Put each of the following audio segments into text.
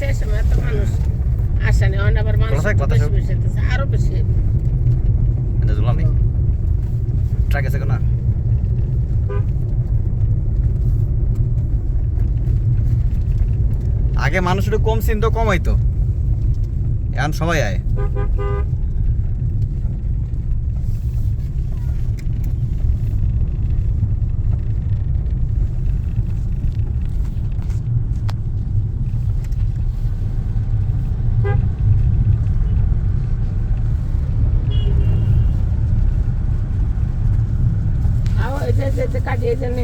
সেই সময় এত মানুষ আসেনি, অনেক আবার মানুষ বেশি বেশি হইতেছে, আরো বেশি হইবে। ট্রাক আছে না আগে মানুষ একটু কম চিনতো কম হইতো, এখন সবাই আয়। কাজে এই জন্য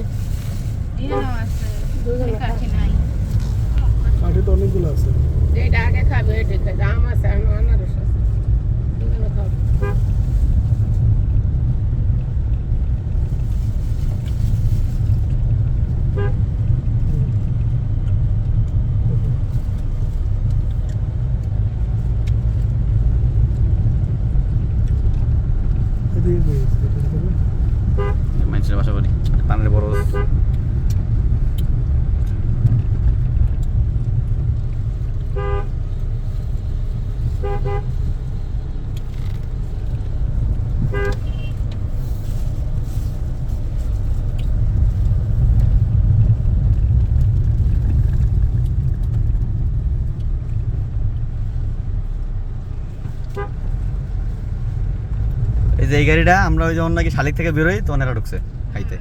কাঠে তো অনেকগুলো আছে। যেটা আগে খাবে এটা খাবে, আম আছে আনারস আছে, দুজনে খাবে। মানুষের বাসা বাড়ি পানের বড় এই যে এই গাড়িটা আমরা ওই যখন নাকি শালিক থেকে বেরোই তখন এরা ঢুকছে খাইতে।